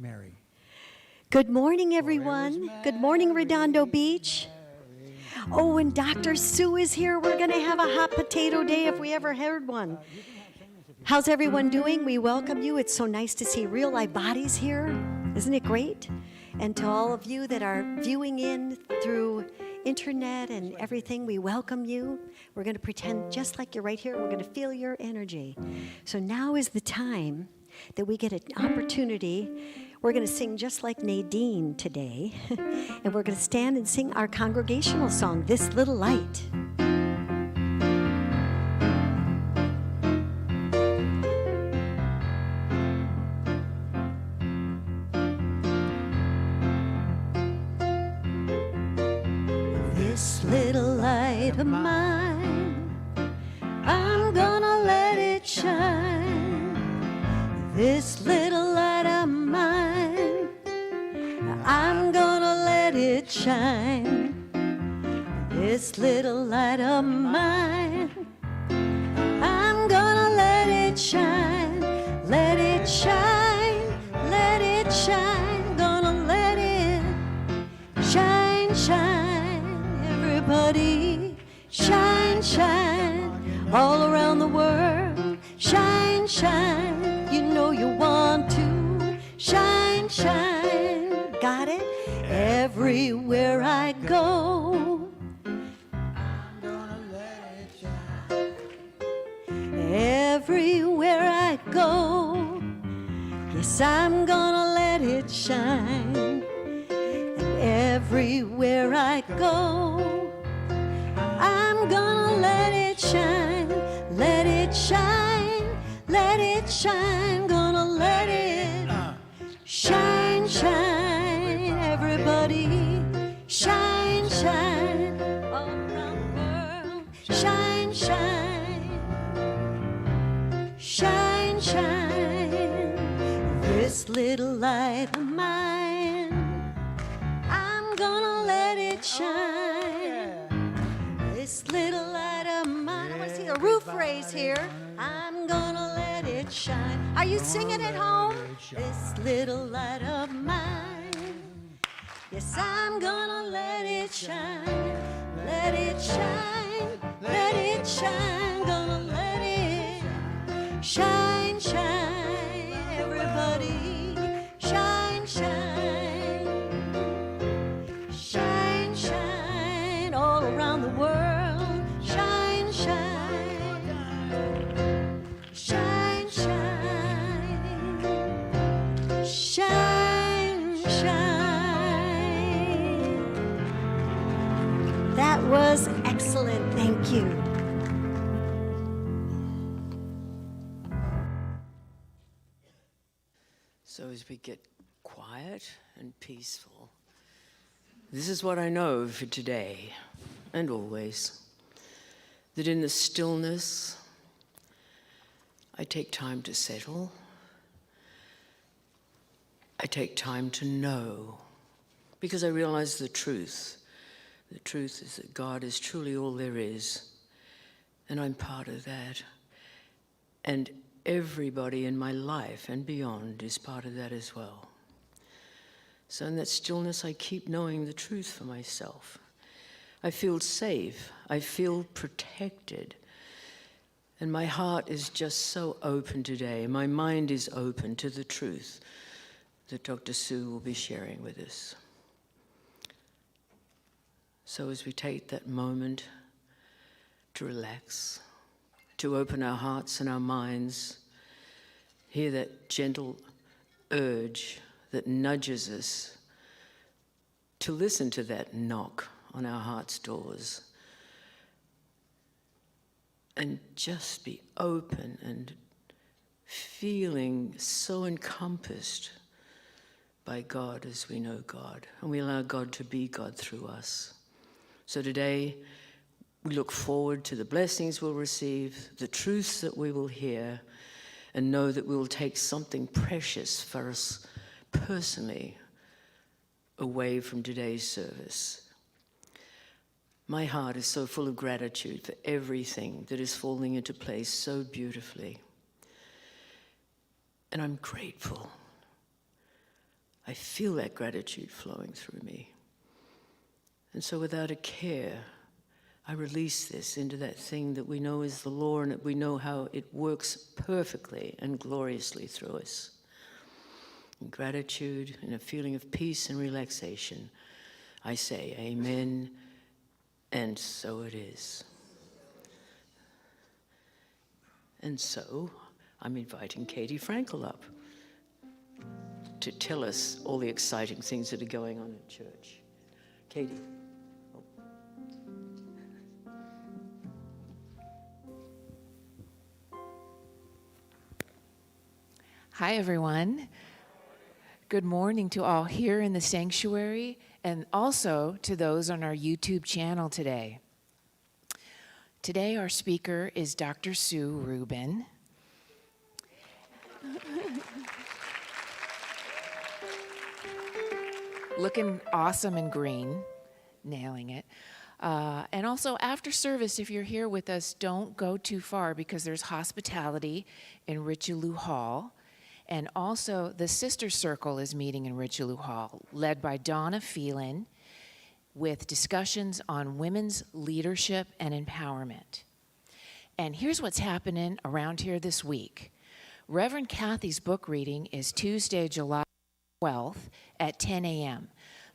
Mary. Good morning, everyone. Good morning, Redondo Beach. Oh, and Dr. Sue is here. We're going to have a hot potato day if we ever heard one. How's everyone doing? We welcome you. It's so nice to see real live bodies here. Isn't it great? And to all of you that are viewing in through internet and everything, we welcome you. We're going to pretend just like you're right here. We're going to feel your energy. So now is the time that we get an opportunity. We're going to sing just like Nadine today, and we're going to stand and sing our congregational song, This Little Light. This little light of mine, I'm gonna let it shine. This little light of mine, I'm gonna let it shine. This little light of mine, I'm gonna let it shine. Let it shine, let it shine. Gonna let it shine, shine. Everybody, shine, shine. All around the world, shine, shine. You know you want to shine, shine. Got it? Everywhere I go, I'm gonna let it shine. Everywhere I go, yes, I'm gonna let it shine. And everywhere I go, I'm gonna let it shine. Let it shine, let it shine. Gonna let it shine, shine. Everybody, shine, shine. All around the world, shine, shine. Shine, shine. This little light of mine, I'm gonna let it shine. This little light of mine. I want to see the roof raise here. I'm gonna let it shine. Are you singing at home? This little light of mine. Yes, I'm gonna let it shine. Let it shine. Let it shine. Gonna let it shine, shine. Everybody, shine, shine. Shine, shine. All around the world, shine, shine. Shine, shine. Shine, shine. That was excellent. Thank you. So as we get quiet and peaceful, this is what I know for today and always, that in the stillness, I take time to settle. I take time to know, because I realize the truth. The truth is that God is truly all there is, and I'm part of that. And everybody in my life and beyond is part of that as well. So in that stillness, I keep knowing the truth for myself. I feel safe. I feel protected. And my heart is just so open today. My mind is open to the truth that Dr. Sue will be sharing with us. So as we take that moment to relax, to open our hearts and our minds, hear that gentle urge that nudges us to listen to that knock on our heart's doors and just be open and feeling so encompassed by God as we know God, and we allow God to be God through us. So today, we look forward to the blessings we'll receive, the truths that we will hear, and know that we will take something precious for us personally away from today's service. My heart is so full of gratitude for everything that is falling into place so beautifully. And I'm grateful. I feel that gratitude flowing through me. And so without a care, I release this into that thing that we know is the law and that we know how it works perfectly and gloriously through us. In gratitude and a feeling of peace and relaxation, I say amen, and so it is. And so I'm inviting Katie Frankel up to tell us all the exciting things that are going on in church. Katie. Hi, everyone. Good morning to all here in the sanctuary and also to those on our YouTube channel today. Today, our speaker is Dr. Sue Rubin. Looking awesome in green, nailing it. And also, after service, if you're here with us, don't go too far because there's hospitality in Richelieu Hall. And also, the Sister Circle is meeting in Richelieu Hall, led by Donna Phelan, with discussions on women's leadership and empowerment. And here's what's happening around here this week. Reverend Kathy's book reading is Tuesday, July 12th at 10 a.m.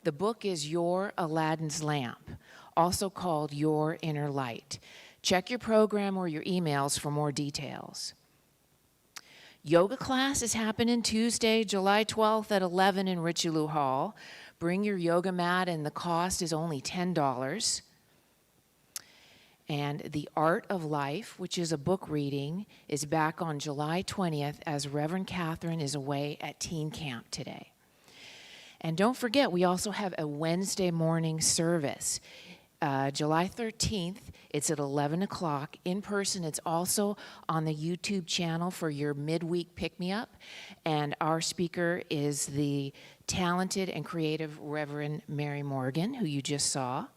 The book is Your Aladdin's Lamp, also called Your Inner Light. Check your program or your emails for more details. Yoga class is happening Tuesday, July 12th at 11 in Richelieu Hall. Bring your yoga mat, and the cost is only $10. And The Art of Life, which is a book reading, is back on July 20th as Reverend Catherine is away at teen camp today. And don't forget, we also have a Wednesday morning service. July 13th, it's at 11 o'clock. In person, it's also on the YouTube channel for your midweek pick-me-up. And our speaker is the talented and creative Reverend Mary Morgan, who you just saw.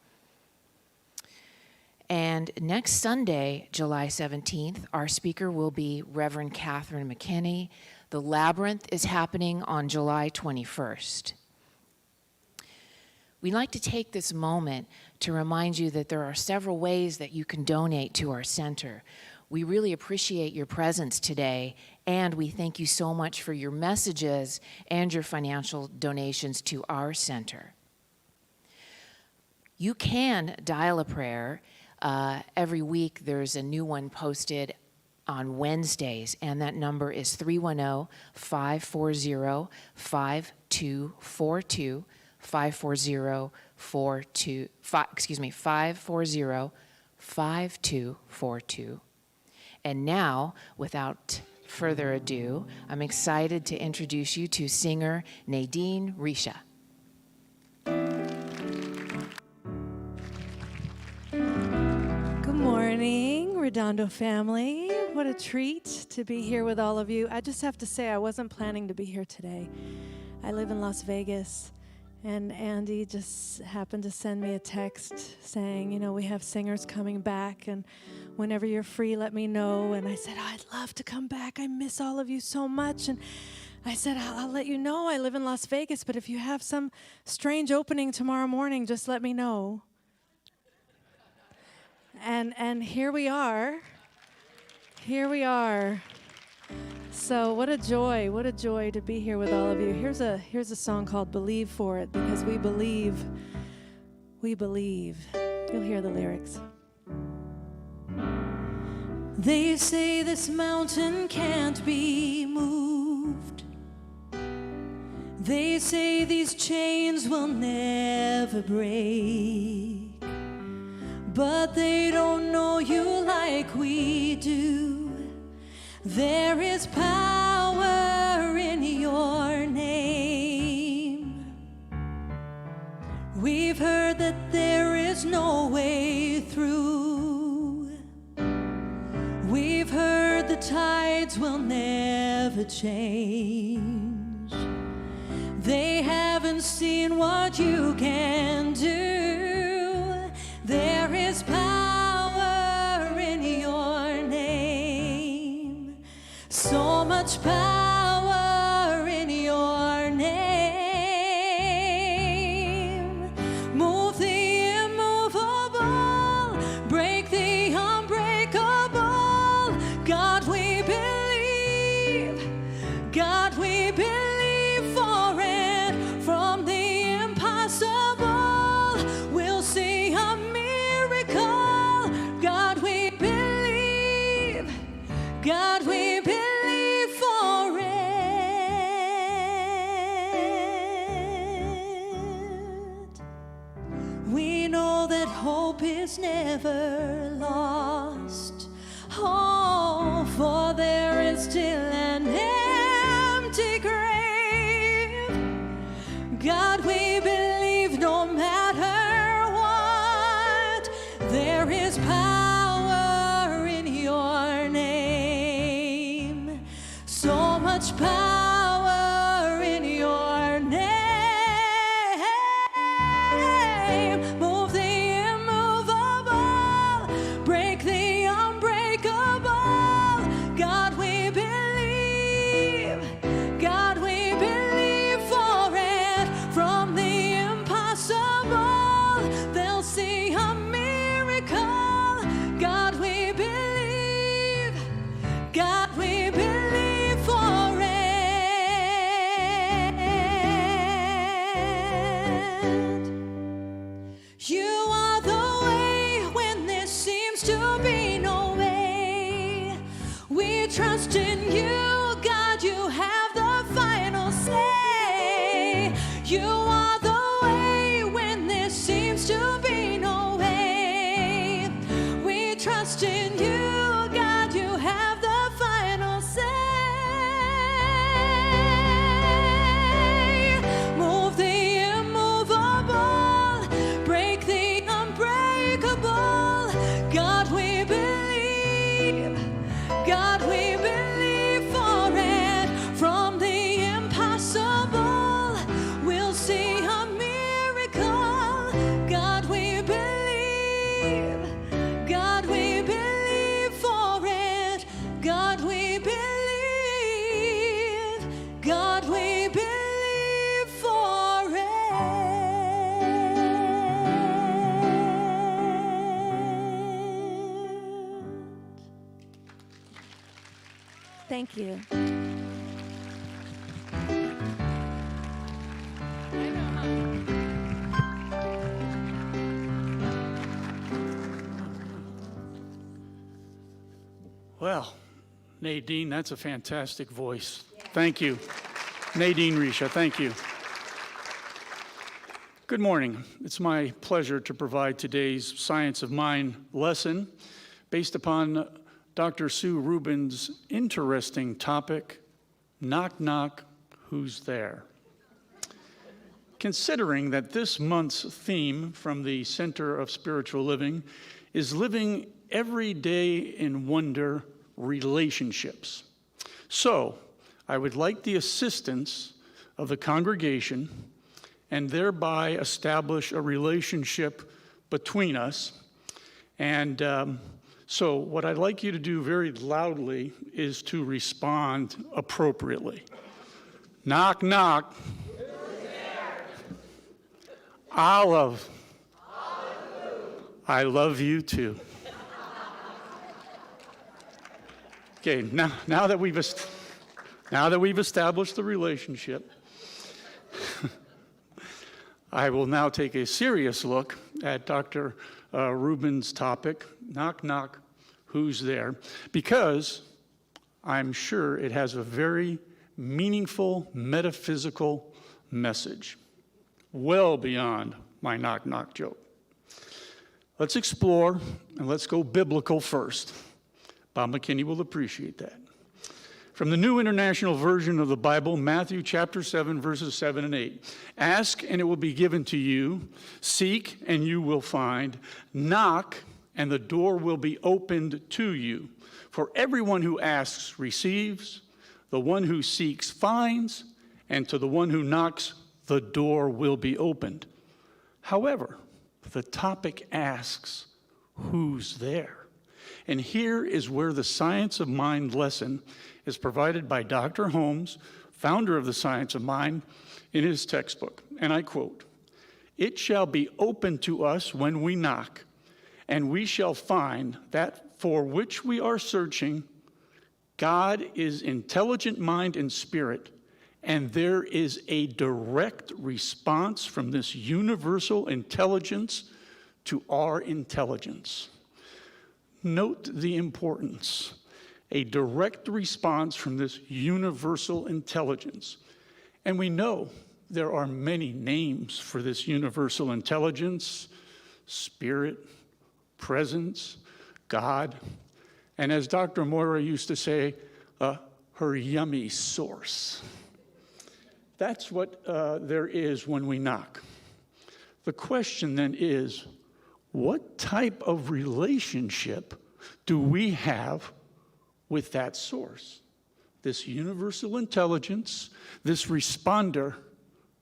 And next Sunday, July 17th, our speaker will be Reverend Catherine McKinney. The Labyrinth is happening on July 21st. We'd like to take this moment to remind you that there are several ways that you can donate to our center. We really appreciate your presence today, and we thank you so much for your messages and your financial donations to our center. You can dial a prayer. Every week there's a new one posted on Wednesdays, and that number is 310-540-5242. 540-5242. And now, without further ado, I'm excited to introduce you to singer Nadine Risha. Good morning, Redondo family. What a treat to be here with all of you. I just have to say, I wasn't planning to be here today. I live in Las Vegas. And Andy just happened to send me a text saying, you know, we have singers coming back, and whenever you're free, let me know. And I said, oh, I'd love to come back. I miss all of you so much. And I said, I'll let you know. I live in Las Vegas, but if you have some strange opening tomorrow morning, just let me know. And here we are. Here we are. So what a joy to be here with all of you. Here's a song called Believe for It, because we believe. You'll hear the lyrics. They say this mountain can't be moved. They say these chains will never break. But they don't know you like we do. There is power in your name. We've heard that there is no way through. We've heard the tides will never change. They haven't seen what you can do. There is power in your name. So much power in your name. hope is never lost. Oh, for there is still an empty grave. God, we believe no matter what, there is power in your name. So much power in your name. Move the immovable, break the unbreakable. God, we believe. God, we believe for it. From the impossible, they'll see a miracle. God, we believe. God, we believe for it. You are the way when there seems to be no way. We trust in you, God, you have the final say. You are the way when there seems to be no way. We trust in you, God, you have the final say. Move the immovable, break the unbreakable. God, we believe. God, we believe for it. From the impossible, we'll see a miracle. God, we believe. God, we believe for it. God, we believe. God, we believe for it. Thank you. Well, Nadine, that's a fantastic voice. Thank you. Nadine Risha, thank you. Good morning. It's my pleasure to provide today's Science of Mind lesson based upon Dr. Sue Rubin's interesting topic, Knock Knock, Who's There? Considering that this month's theme from the Center of Spiritual Living is living every day in wonder relationships. So, I would like the assistance of the congregation and thereby establish a relationship between us. And so what I'd like you to do very loudly is to respond appropriately. Knock, knock. Olive. I love you too. Okay, now that we've established the relationship, I will now take a serious look at Dr. Rubin's topic, Knock Knock, Who's There? Because I'm sure it has a very meaningful metaphysical message, well beyond my knock knock joke. Let's explore and let's go biblical first. Bob McKinney will appreciate that. From the New International Version of the Bible, Matthew chapter 7, verses 7 and 8. Ask, and it will be given to you. Seek, and you will find. Knock, and the door will be opened to you. For everyone who asks receives, the one who seeks finds, and to the one who knocks, the door will be opened. However, the topic asks, who's there? And here is where the Science of Mind lesson is provided by Dr. Holmes, founder of the Science of Mind, in his textbook. And I quote, "It shall be open to us when we knock, and we shall find that for which we are searching, God is intelligent mind and spirit, and there is a direct response from this universal intelligence to our intelligence." Note the importance. A direct response from this universal intelligence. And we know there are many names for this universal intelligence. Spirit, presence, God, and as Dr. Moira used to say, her yummy source. That's what there is when we knock. The question then is, what type of relationship do we have with that source? This universal intelligence, this responder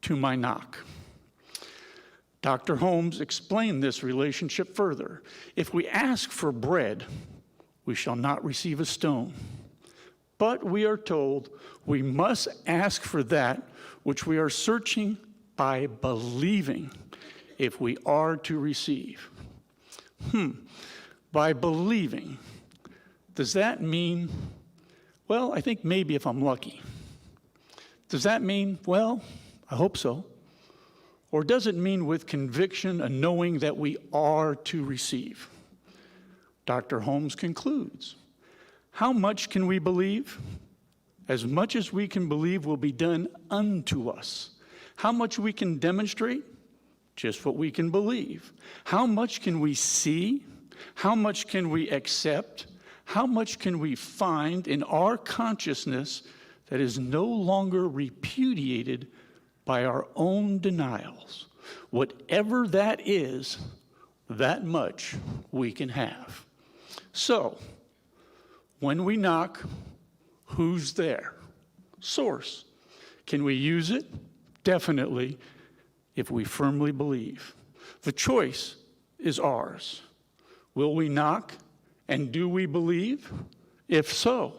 to my knock. Dr. Holmes explained this relationship further. If we ask for bread, we shall not receive a stone. But we are told we must ask for that which we are searching by believing if we are to receive. By believing, does that mean, well, I think maybe if I'm lucky. Does that mean, well, I hope so? Or does it mean with conviction, a knowing that we are to receive? Dr. Holmes concludes, how much can we believe? As much as we can believe will be done unto us. How much we can demonstrate? Just what we can believe. How much can we see? How much can we accept? How much can we find in our consciousness that is no longer repudiated by our own denials? Whatever that is, that much we can have. So, when we knock, who's there? Source. Can we use it? Definitely, if we firmly believe. The choice is ours. Will we knock, and do we believe? If so,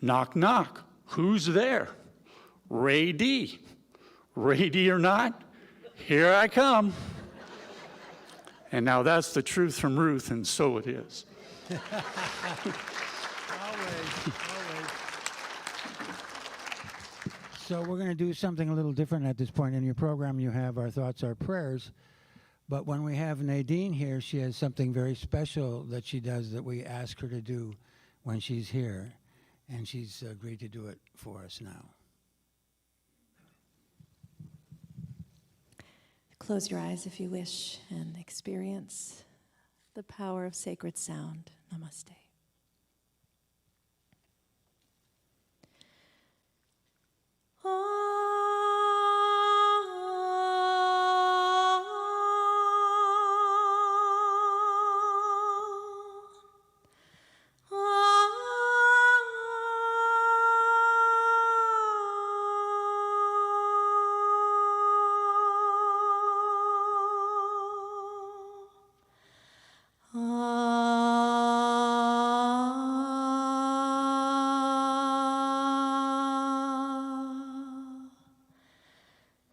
knock, knock. Who's there? Ray D. Ray D or not, here I come. And now that's the truth from Ruth, and so it is. Always. So we're going to do something a little different at this point. In your program, you have Our Thoughts, Our Prayers. But when we have Nadine here, she has something very special that she does that we ask her to do when she's here. And she's agreed to do it for us now. Close your eyes if you wish and experience the power of sacred sound. Namaste.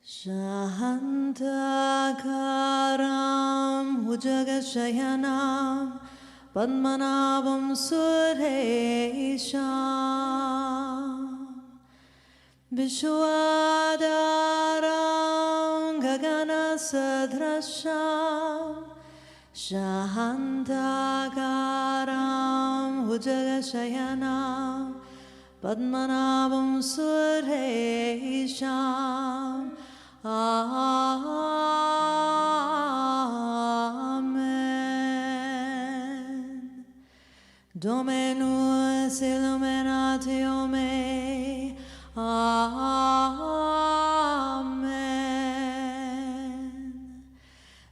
Shantakaram Bhujagashayanam Padmanabam Suresham Vishwadaram Gagana Sadrasham Shantakaram Bhujagashayanam Padmanabam Suresham. Amen. Dominus illuminatio me. Amen.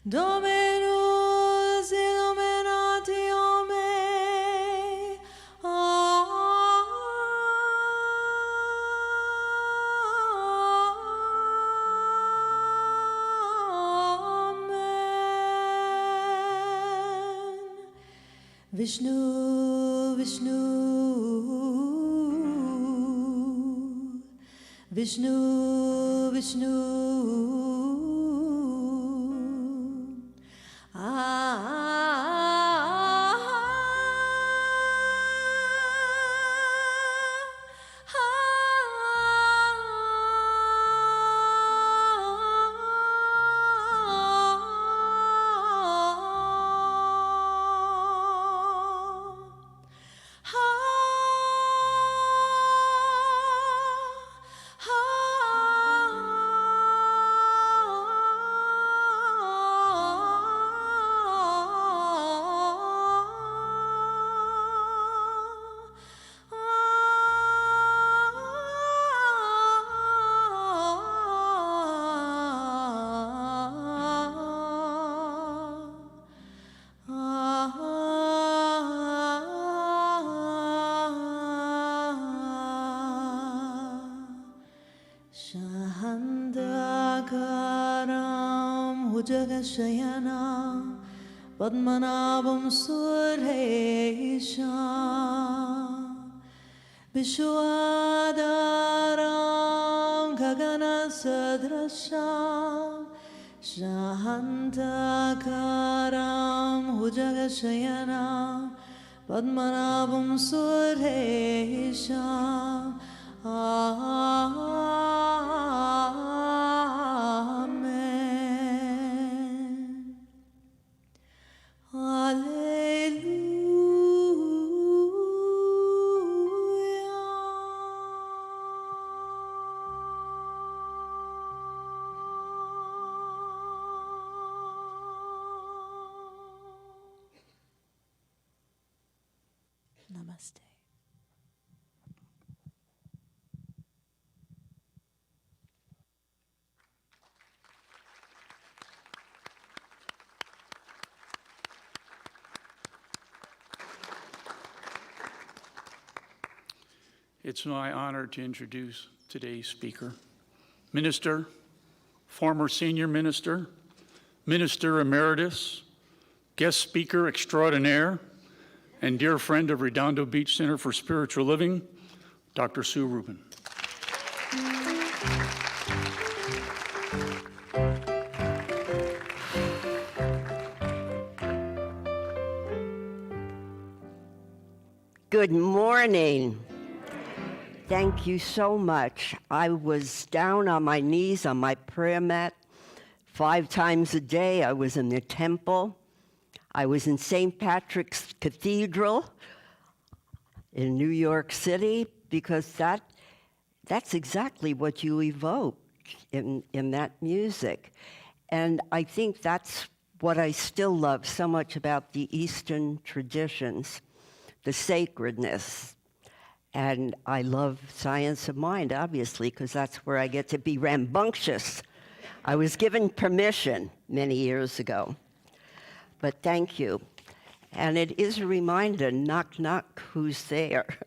Dominus illuminatio me. Vishnu, Vishnu, Vishnu, Vishnu. भुजगशयना पद्मनाभं Suresha विश्वाधारां गगनसदृशां शान्तकारां भुजगशयनां पद्मनाभं Suresha Amen. Namaste. It's my honor to introduce today's speaker, minister, former senior minister, minister emeritus, guest speaker extraordinaire, and dear friend of Redondo Beach Center for Spiritual Living, Dr. Sue Rubin. Good morning. Thank you so much. I was down on my knees on my prayer mat 5 times a day. I was in the temple. I was in St. Patrick's Cathedral in New York City because that's exactly what you evoke in that music. And I think that's what I still love so much about the Eastern traditions, the sacredness. And I love science of mind, obviously, because that's where I get to be rambunctious. I was given permission many years ago. But thank you. And it is a reminder, knock, knock, who's there?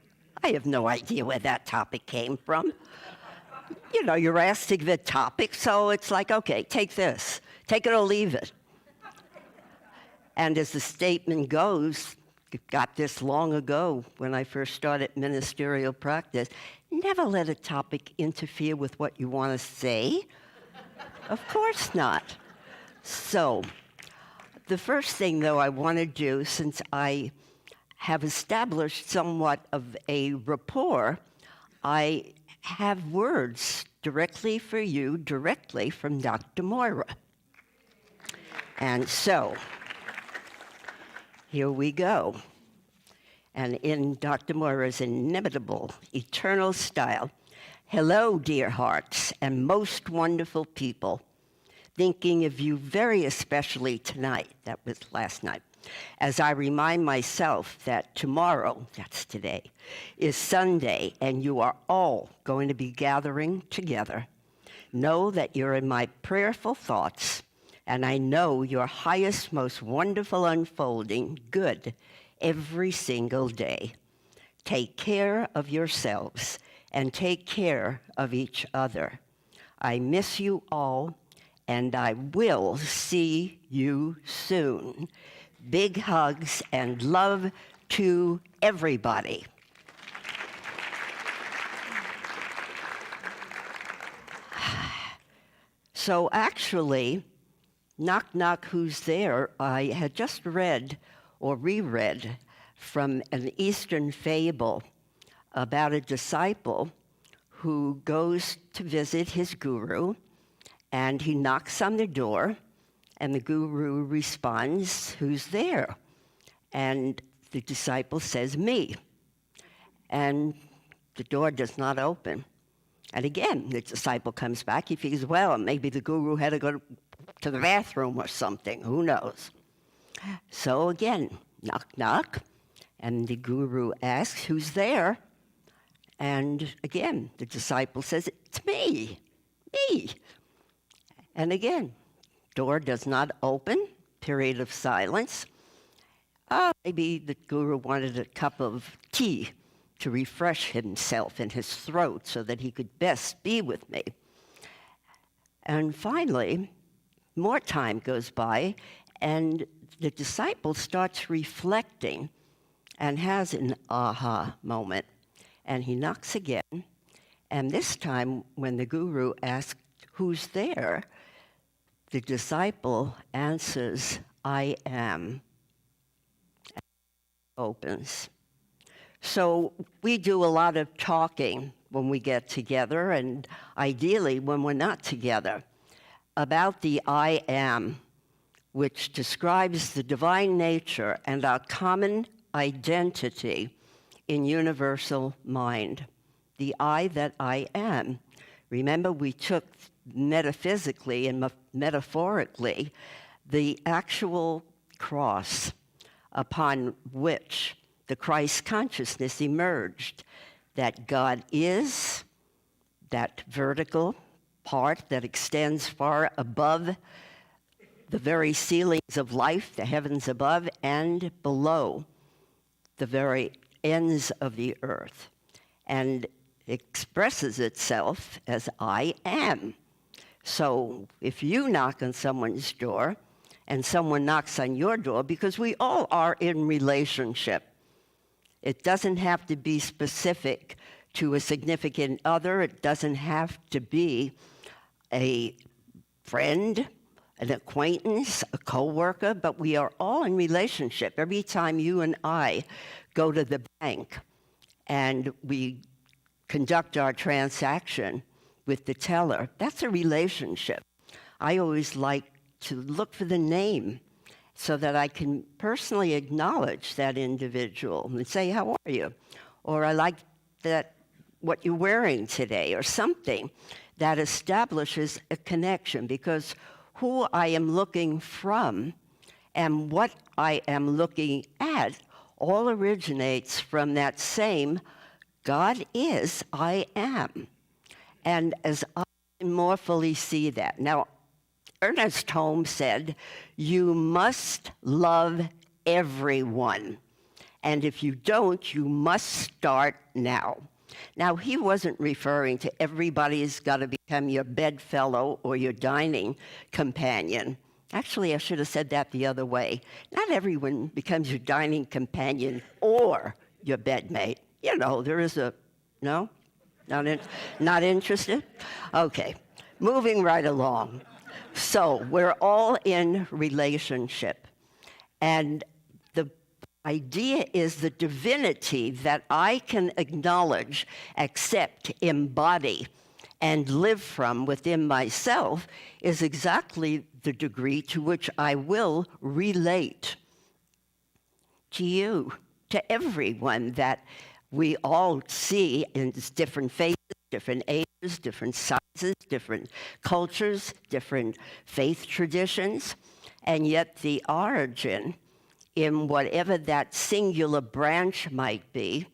I have no idea where that topic came from. You know, you're asked to give a topic, so it's like, okay, take this. Take it or leave it. And as the statement goes, got this long ago when I first started ministerial practice, never let a topic interfere with what you want to say. Of course not. So, the first thing, though, I want to do, since I have established somewhat of a rapport, I have words directly for you, directly from Dr. Moira. And so, here we go. And in Dr. Moira's inimitable, eternal style, hello, dear hearts and most wonderful people. Thinking of you very especially tonight, that was last night, as I remind myself that tomorrow, that's today, is Sunday, and you are all going to be gathering together. Know that you're in my prayerful thoughts, and I know your highest, most wonderful unfolding good every single day. Take care of yourselves and take care of each other. I miss you all, and I will see you soon. Big hugs and love to everybody. So actually, knock, knock, who's there? I had just read or reread from an Eastern fable about a disciple who goes to visit his guru, and he knocks on the door, and the guru responds, "Who's there?" And the disciple says, "Me." And the door does not open. And again, the disciple comes back. He figures, well, maybe the guru had to go to the bathroom or something. Who knows? So again, knock, knock. And the guru asks, "Who's there?" And again, the disciple says, "It's me, me." And again, door does not open, period of silence. Maybe the guru wanted a cup of tea to refresh himself in his throat so that he could best be with me. And finally, more time goes by, and the disciple starts reflecting and has an aha moment. And he knocks again, and this time when the guru asks, "Who's there?" the disciple answers, "I am." Opens. So we do a lot of talking when we get together, and ideally when we're not together, about the I am, which describes the divine nature and our common identity in universal mind. The I that I am. Remember, we took metaphysically and metaphorically the actual cross upon which the Christ consciousness emerged, that God is, that vertical part that extends far above the very ceilings of life, the heavens above, and below the very ends of the earth, and expresses itself as I am. So if you knock on someone's door, and someone knocks on your door, because we all are in relationship. It doesn't have to be specific to a significant other. It doesn't have to be a friend, an acquaintance, a coworker, but we are all in relationship. Every time you and I go to the bank and we conduct our transaction with the teller, that's a relationship. I always like to look for the name so that I can personally acknowledge that individual and say, "How are you?" Or "I like that what you're wearing today," or something that establishes a connection, because who I am looking from and what I am looking at all originates from that same God is, I am. And as I more fully see that. Now, Ernest Holmes said, "You must love everyone. And if you don't, you must start now." Now, he wasn't referring to everybody's got to become your bedfellow or your dining companion. Actually, I should have said that the other way. Not everyone becomes your dining companion or your bedmate. You know, there is a, no? Not interested? Okay, moving right along. So we're all in relationship. And the idea is the divinity that I can acknowledge, accept, embody, and live from within myself is exactly the degree to which I will relate to you, to everyone that we all see in different faces, different ages, different sizes, different cultures, different faith traditions, and yet the origin in whatever that singular branch might be,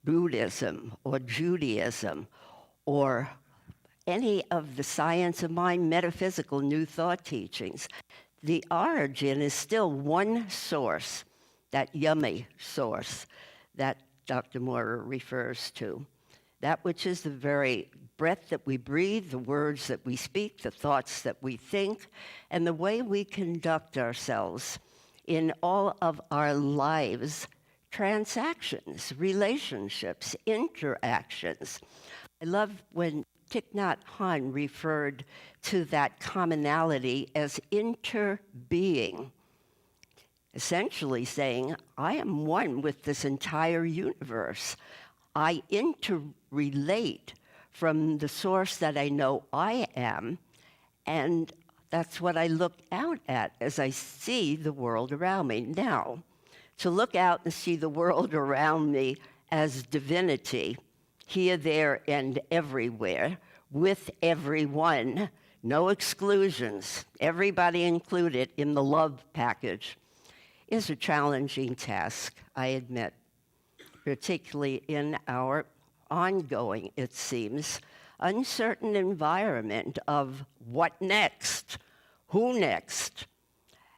Buddhism or Judaism or any of the science of mind, metaphysical New Thought teachings, the origin is still one source, that yummy source that Dr. Moore refers to. That which is the very breath that we breathe, the words that we speak, the thoughts that we think, and the way we conduct ourselves in all of our lives, transactions, relationships, interactions. I love when Thich Nhat Hanh referred to that commonality as interbeing, essentially saying, I am one with this entire universe. I interrelate from the source that I know I am, and that's what I look out at as I see the world around me. Now, to look out and see the world around me as divinity, here, there, and everywhere, with everyone, no exclusions, everybody included in the love package, is a challenging task, I admit, particularly in our ongoing, it seems, uncertain environment of what next, who next.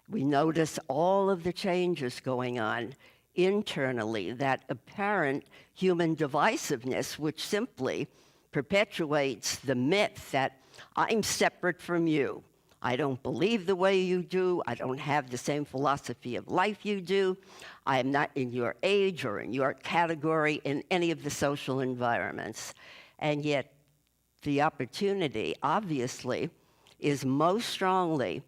We notice all of the changes going on internally, that apparent human divisiveness, which simply perpetuates the myth that I'm separate from you, I don't believe the way you do. I don't have the same philosophy of life you do. I am not in your age or in your category in any of the social environments. And yet, the opportunity, obviously, is most strongly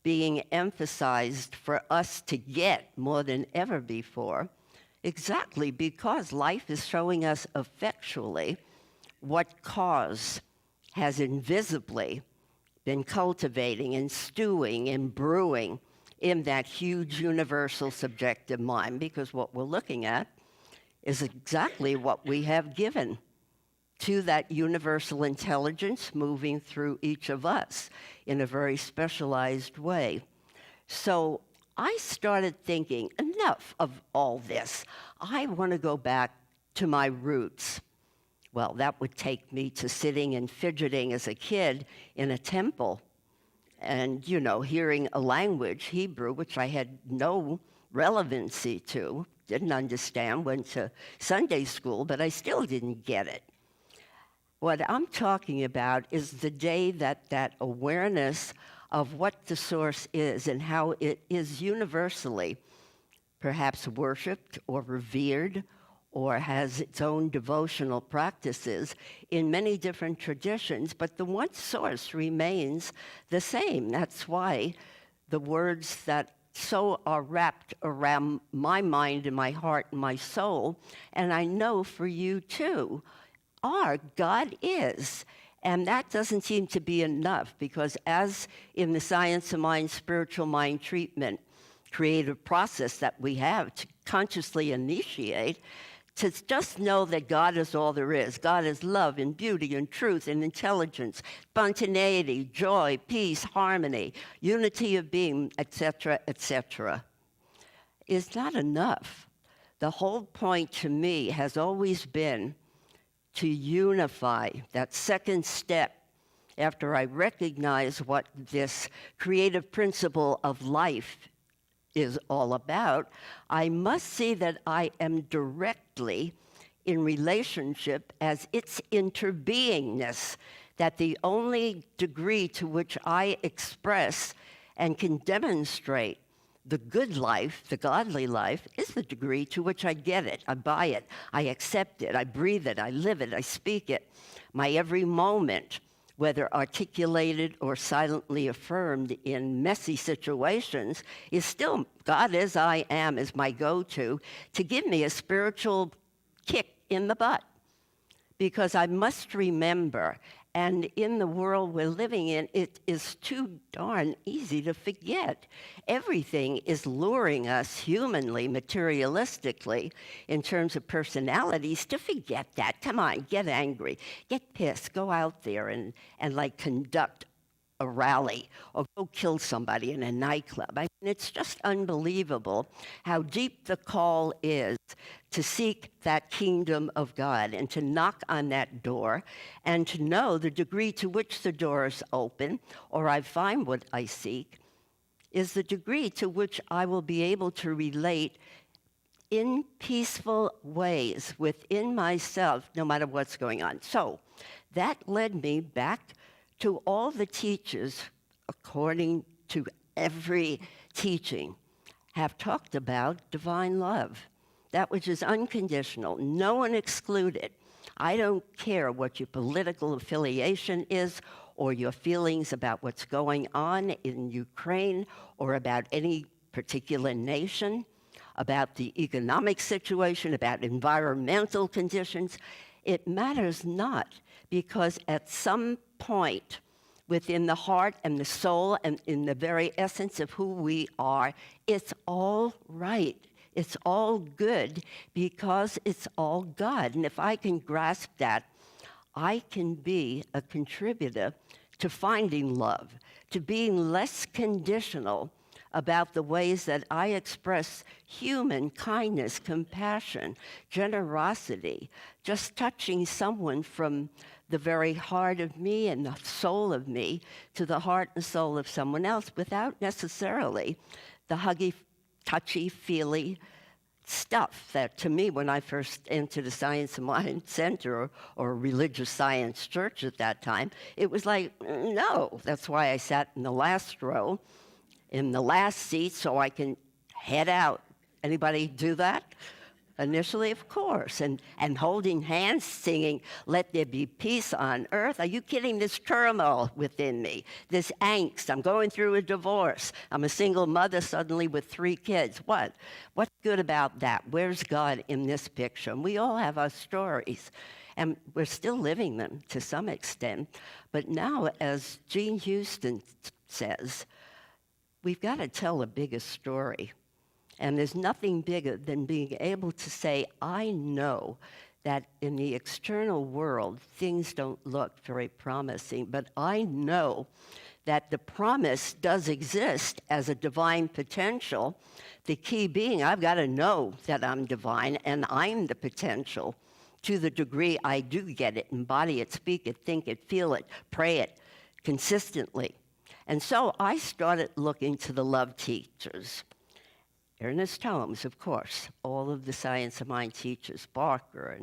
being emphasized for us to get more than ever before, exactly because life is showing us effectually what cause has invisibly been cultivating and stewing and brewing in that huge universal subjective mind, because what we're looking at is exactly what we have given to that universal intelligence moving through each of us in a very specialized way. So I started thinking, enough of all this. I want to go back to my roots. Well, that would take me to sitting and fidgeting as a kid in a temple and, hearing a language, Hebrew, which I had no relevancy to, didn't understand, went to Sunday school, but I still didn't get it. What I'm talking about is the day that awareness of what the source is and how it is universally perhaps worshipped or revered or has its own devotional practices in many different traditions, but the one source remains the same. That's why the words that so are wrapped around my mind and my heart and my soul, and I know for you too, are God is. And that doesn't seem to be enough, because as in the science of mind, spiritual mind treatment, creative process that we have to consciously initiate, to just know that God is all there is. God is love and beauty and truth and intelligence, spontaneity, joy, peace, harmony, unity of being, etc., is not enough. The whole point to me has always been to unify, that second step after I recognize what this creative principle of life is all about. I must see that I am directly in relationship as its interbeingness, that the only degree to which I express and can demonstrate the good life, the godly life, is the degree to which I get it, I buy it, I accept it, I breathe it, I live it, I speak it. My every moment, whether articulated or silently affirmed in messy situations, is still God as I am is my go-to to give me a spiritual kick in the butt. Because I must remember, and in the world we're living in, it is too darn easy to forget. Everything is luring us humanly, materialistically, in terms of personalities, to forget that. Come on, get angry, get pissed, go out there and like conduct a rally or go kill somebody in a nightclub. I mean, it's just unbelievable how deep the call is to seek that kingdom of God and to knock on that door and to know the degree to which the door is open or I find what I seek is the degree to which I will be able to relate in peaceful ways within myself, no matter what's going on. So that led me back to all the teachers, according to every teaching, have talked about divine love, that which is unconditional, no one excluded. I don't care what your political affiliation is or your feelings about what's going on in Ukraine or about any particular nation, about the economic situation, about environmental conditions. It matters not, because at some point within the heart and the soul and in the very essence of who we are, it's all right. It's all good because it's all God. And if I can grasp that, I can be a contributor to finding love, to being less conditional about the ways that I express human kindness, compassion, generosity, just touching someone from the very heart of me and the soul of me to the heart and soul of someone else without necessarily the huggy, touchy, feely, stuff that, to me, when I first entered a Science of Mind center or a religious science church at that time, it was like, no. That's why I sat in the last row, in the last seat, so I can head out. Anybody do that? Initially, of course, and holding hands, singing, "Let there be peace on earth." Are you kidding? This turmoil within me, this angst. I'm going through a divorce. I'm a single mother suddenly with 3 kids. What's good about that? Where's God in this picture? And we all have our stories, and we're still living them to some extent. But now, as Jean Houston says, we've got to tell a bigger story. And there's nothing bigger than being able to say, I know that in the external world, things don't look very promising, but I know that the promise does exist as a divine potential. The key being, I've got to know that I'm divine and I'm the potential to the degree I do get it, embody it, speak it, think it, feel it, pray it consistently. And so I started looking to the love teachers. Ernest Holmes, of course, all of the Science of Mind teachers, Barker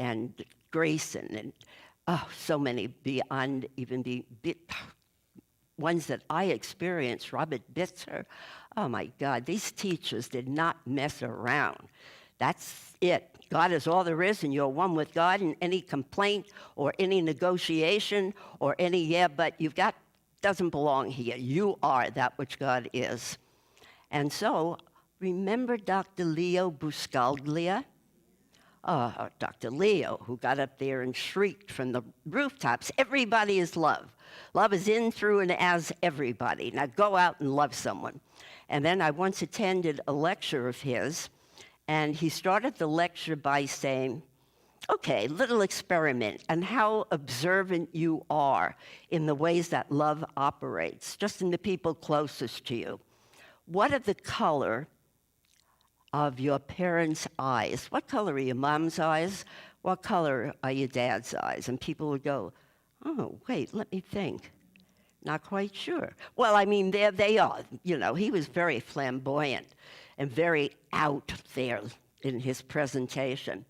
and Grayson, and so many beyond even the ones that I experienced, Robert Bitzer. Oh my God, these teachers did not mess around. That's it. God is all there is, and you're one with God, and any complaint or any negotiation or any but you've got doesn't belong here. You are that which God is. And so, remember Dr. Leo Buscaglia? Dr. Leo, who got up there and shrieked from the rooftops, everybody is love. Love is in, through, and as everybody. Now go out and love someone. And then I once attended a lecture of his, and he started the lecture by saying, okay, little experiment on how observant you are in the ways that love operates, just in the people closest to you. What are the color of your parents' eyes? What color are your mom's eyes? What color are your dad's eyes? And people would go, oh, wait, let me think. Not quite sure. Well, I mean, there they are. You know, he was very flamboyant and very out there in his presentation.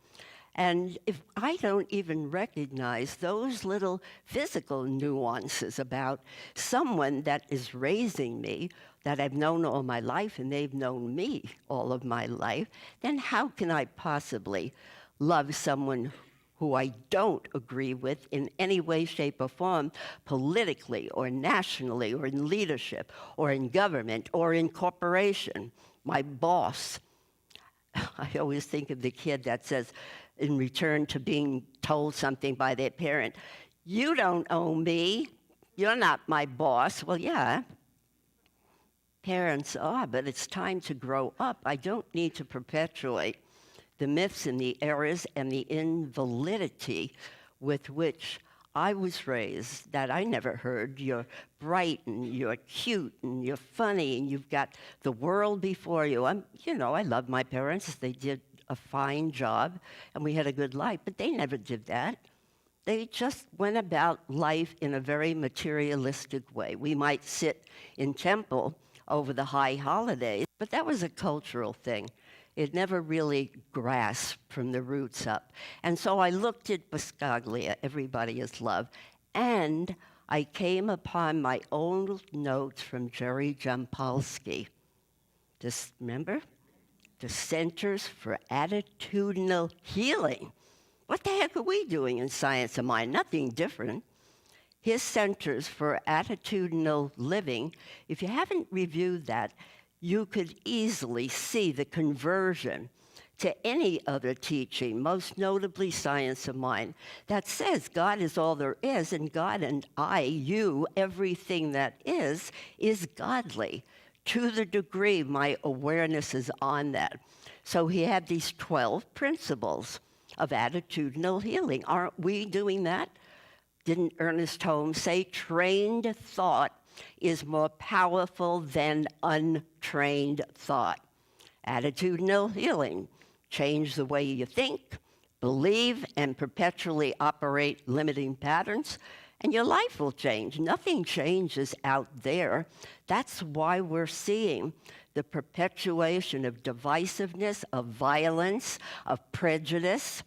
And if I don't even recognize those little physical nuances about someone that is raising me, that I've known all my life and they've known me all of my life, then how can I possibly love someone who I don't agree with in any way, shape, or form, politically or nationally or in leadership or in government or in corporation, my boss? I always think of the kid that says, in return to being told something by their parent, you don't own me, you're not my boss. Well, yeah, parents are, but it's time to grow up. I don't need to perpetuate the myths and the errors and the invalidity with which I was raised, that I never heard. You're bright and you're cute and you're funny and you've got the world before you. I love my parents. They did a fine job and we had a good life, but they never did that. They just went about life in a very materialistic way. We might sit in temple over the high holidays, but that was a cultural thing. It never really grasped from the roots up. And so I looked at Buscaglia, Everybody is Love, and I came upon my own notes from Jerry Jampolsky. Just remember? The Centers for Attitudinal Healing. What the heck are we doing in Science of Mind? Nothing different. His Centers for Attitudinal Living, if you haven't reviewed that, you could easily see the conversion to any other teaching, most notably Science of Mind, that says God is all there is, and God and I, you, everything that is godly, to the degree my awareness is on that. So he had these 12 principles of attitudinal healing. Aren't we doing that? Didn't Ernest Holmes say, trained thought is more powerful than untrained thought? Attitudinal healing. Change the way you think, believe, and perpetually operate limiting patterns, and your life will change. Nothing changes out there. That's why we're seeing the perpetuation of divisiveness, of violence, of prejudice.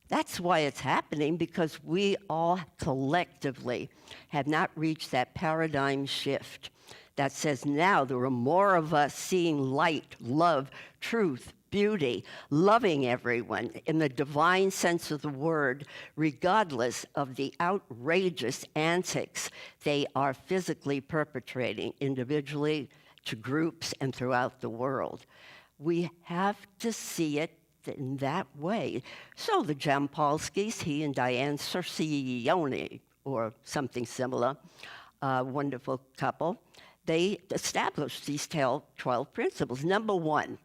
That's why it's happening, because we all collectively have not reached that paradigm shift that says now there are more of us seeing light, love, truth, beauty, loving everyone in the divine sense of the word, regardless of the outrageous antics they are physically perpetrating individually, to groups, and throughout the world. We have to see it in that way. So the Jampolskys, he and Diane Cercione, or something similar, wonderful couple, they established these 12 principles. Number one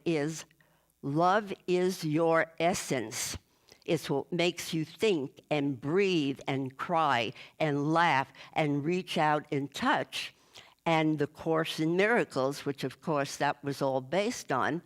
is love is your essence. It's what makes you think and breathe and cry and laugh and reach out and touch. And the Course in Miracles, which of course that was all based on,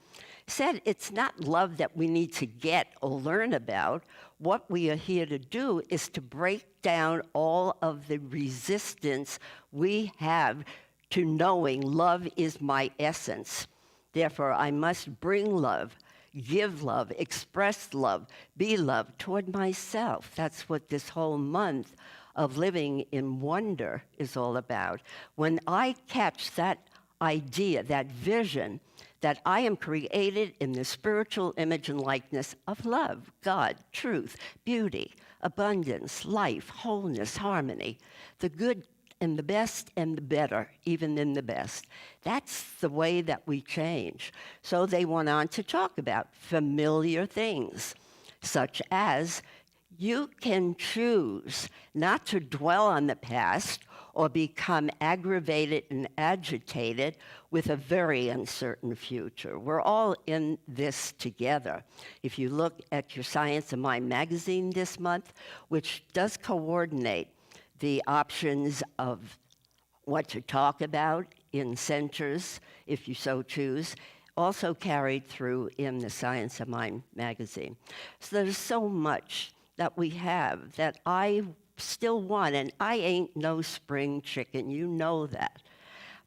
said it's not love that we need to get or learn about. What we are here to do is to break down all of the resistance we have to knowing love is my essence. Therefore, I must bring love, give love, express love, be love toward myself. That's what this whole month of living in wonder is all about. When I catch that idea, that vision, that I am created in the spiritual image and likeness of love, God, truth, beauty, abundance, life, wholeness, harmony, the good and the best and the better, even in the best. That's the way that we change. So they went on to talk about familiar things, such as you can choose not to dwell on the past or become aggravated and agitated with a very uncertain future. We're all in this together. If you look at your Science of Mind magazine this month, which does coordinate the options of what to talk about in centers, if you so choose, also carried through in the Science of Mind magazine. So there's so much that we have that I still want, and I ain't no spring chicken, you know that.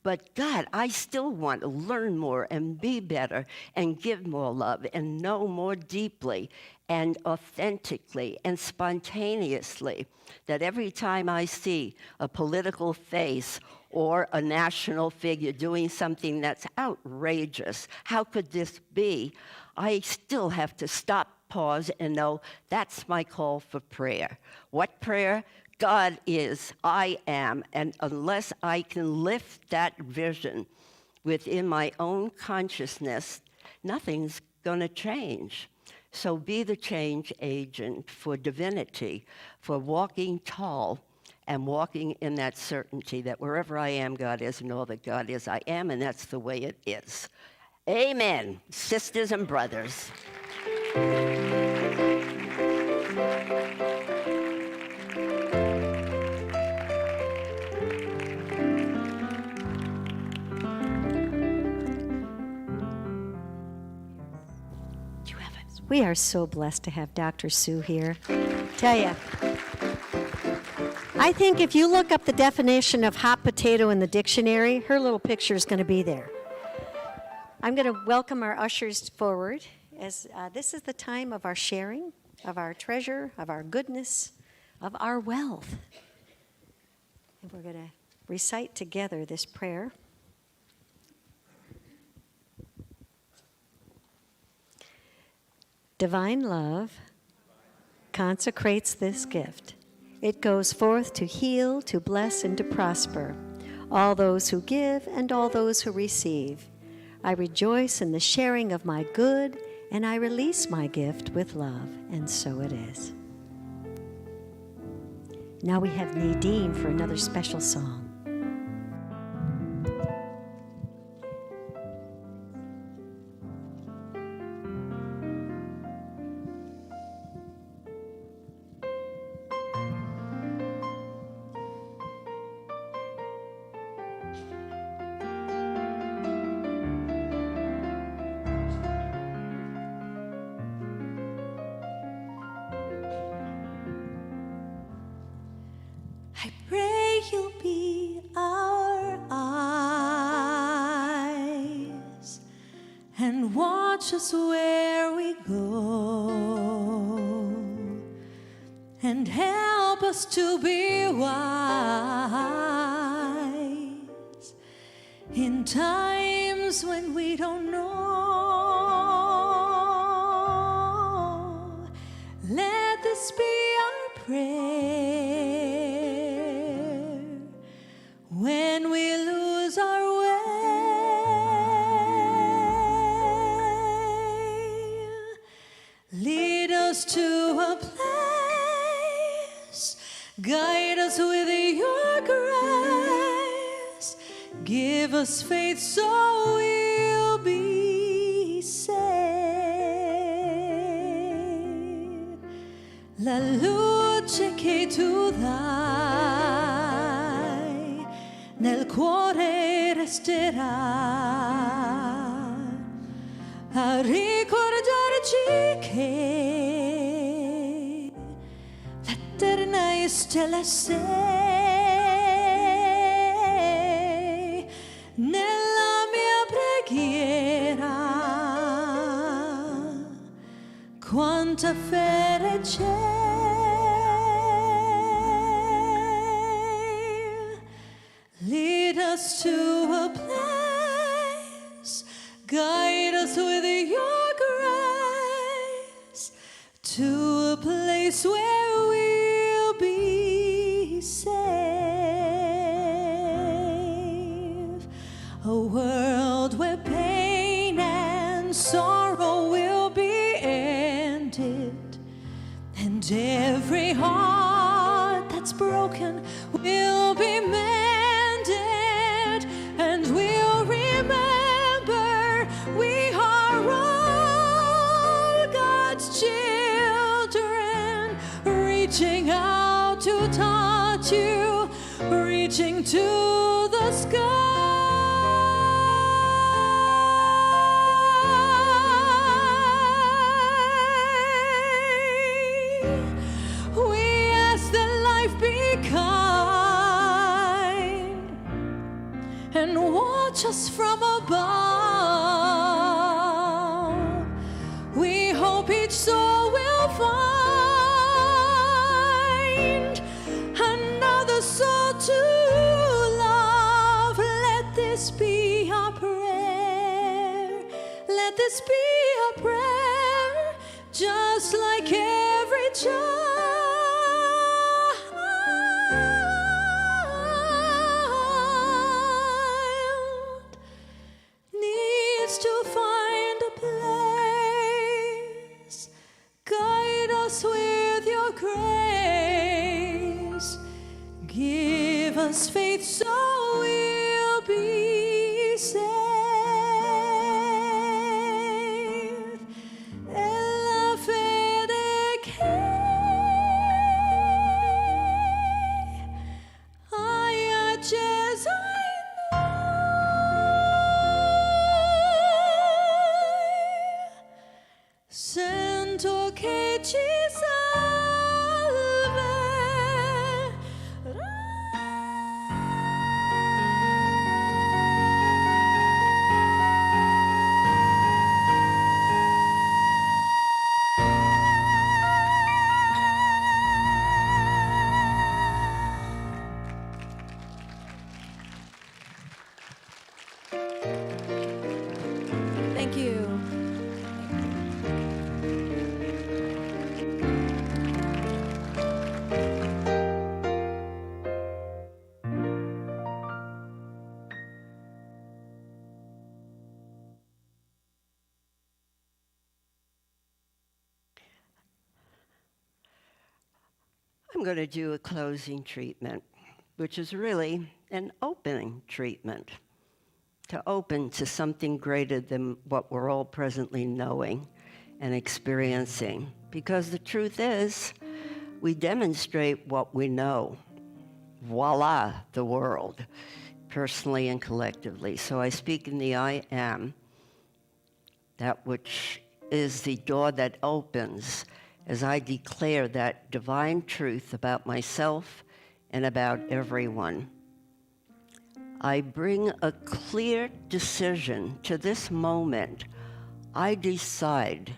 But God, I still want to learn more and be better and give more love and know more deeply and authentically and spontaneously, that every time I see a political face or a national figure doing something that's outrageous, how could this be? I still have to stop, pause, and know that's my call for prayer. What prayer? God is, I am, and unless I can lift that vision within my own consciousness, nothing's going to change. So be the change agent for divinity, for walking tall and walking in that certainty that wherever I am, God is, and all that God is, I am, and that's the way it is. Amen, sisters and brothers. We are so blessed to have Dr. Sue here. Tell ya, I think if you look up the definition of hot potato in the dictionary, her little picture is going to be there. I'm going to welcome our ushers forward, as this is the time of our sharing, of our treasure, of our goodness, of our wealth. And we're going to recite together this prayer. Divine love consecrates this gift. It goes forth to heal, to bless, and to prosper all those who give and all those who receive. I rejoice in the sharing of my good, and I release my gift with love, and so it is. Now we have Nadine for another special song. watch us where we go and help us to be wise in times when we don't know. Let this be our prayer when we lose our way. Lead us to a place, guide us with your grace, give us faith so we'll be saved. La luce che tu dai nel cuore resterà a ricordarci che l'eterna stella sei. Nella mia preghiera quanta fede c'è. Lead us to a place, guide us with your grace, to a place where we'll be safe. A world where pain and sorrow will be ended, and every heart that's broken will be mended, and we'll remember we are all God's children, reaching out to touch you, reaching to the sky. We ask that life be kind and watch us from above. We hope each soul will find another soul to love. Let this be our prayer. Let this be our prayer, just like every child needs to find a place. Guide us with your grace. Give us faith so we'll be safe. E la fede che hai acceso in noi, sento che ci Thank you. I'm going to do a closing treatment, which is really an opening treatment, to open to something greater than what we're all presently knowing and experiencing. Because the truth is, we demonstrate what we know. Voila, the world, personally and collectively. So I speak in the I am, that which is the door that opens as I declare that divine truth about myself and about everyone. I bring a clear decision to this moment I decide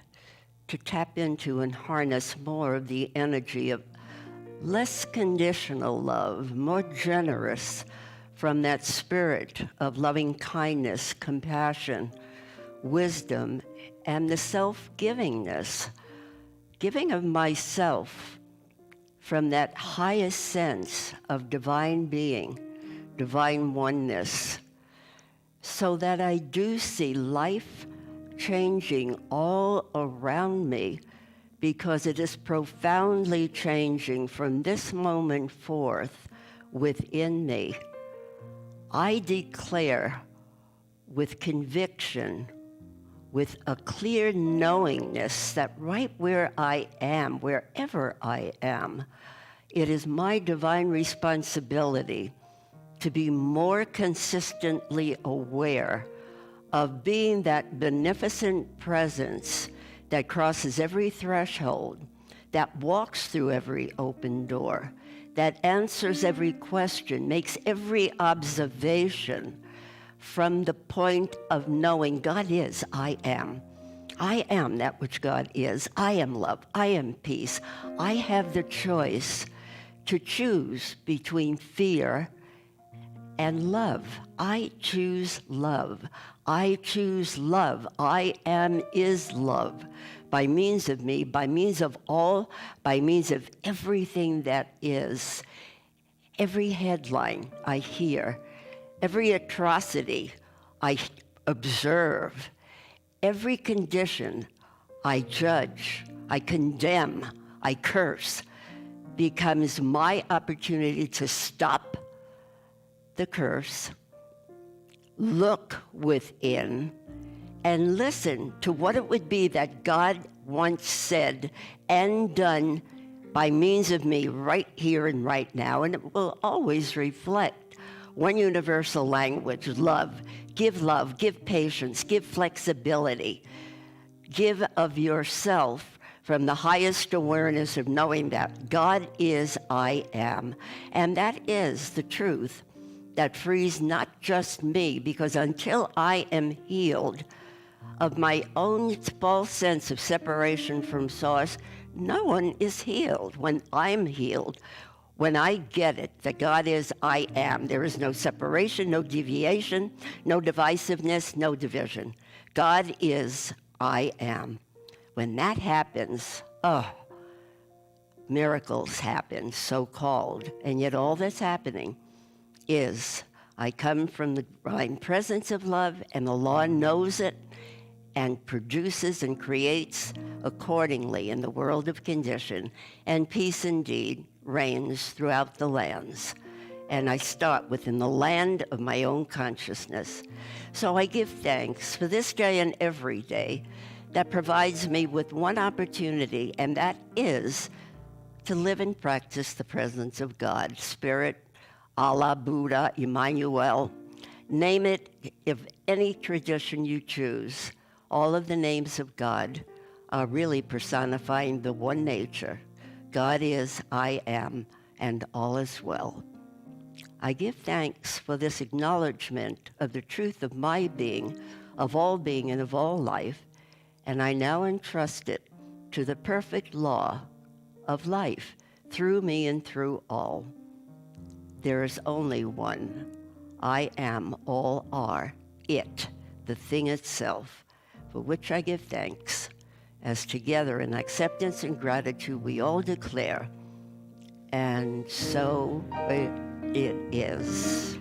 to tap into and harness more of the energy of less conditional love, more generous, from that spirit of loving kindness, compassion, wisdom, and the self-givingness, giving of myself from that highest sense of divine being, divine oneness, so that I do see life changing all around me, because it is profoundly changing from this moment forth within me. I declare with conviction, with a clear knowingness, that right where I am, wherever I am, it is my divine responsibility to be more consistently aware of being that beneficent presence that crosses every threshold, that walks through every open door, that answers every question, makes every observation from the point of knowing God is, I am. I am that which God is. I am love. I am peace. I have the choice to choose between fear and love. I choose love. I choose love. I am is love. By means of me, by means of all, by means of everything that is. Every headline I hear, every atrocity I observe, every condition I judge, I condemn, I curse, becomes my opportunity to stop the curse, look within, and listen to what it would be that God once said and done by means of me right here and right now. And it will always reflect one universal language: love. Give patience, give flexibility. Give of yourself from the highest awareness of knowing that God is, I am. And that is the truth that frees not just me, because until I am healed of my own false sense of separation from Source, no one is healed. When I'm healed, when I get it, that God is, I am, there is no separation, no deviation, no divisiveness, no division. God is, I am. When that happens, miracles happen, so-called. And yet all that's happening is I come from the divine presence of love, and the law knows it and produces and creates accordingly in the world of condition, and peace indeed reigns throughout the lands. And I start within the land of my own consciousness. So I give thanks for this day and every day that provides me with one opportunity, and that is to live and practice the presence of God, Spirit, Allah, Buddha, Emmanuel, name it, if any tradition you choose. All of the names of God are really personifying the one nature. God is, I am, and all is well. I give thanks for this acknowledgement of the truth of my being, of all being, and of all life, and I now entrust it to the perfect law of life through me and through all. There is only one. I am, all are, it, the thing itself, for which I give thanks, as together in acceptance and gratitude we all declare, and so it is.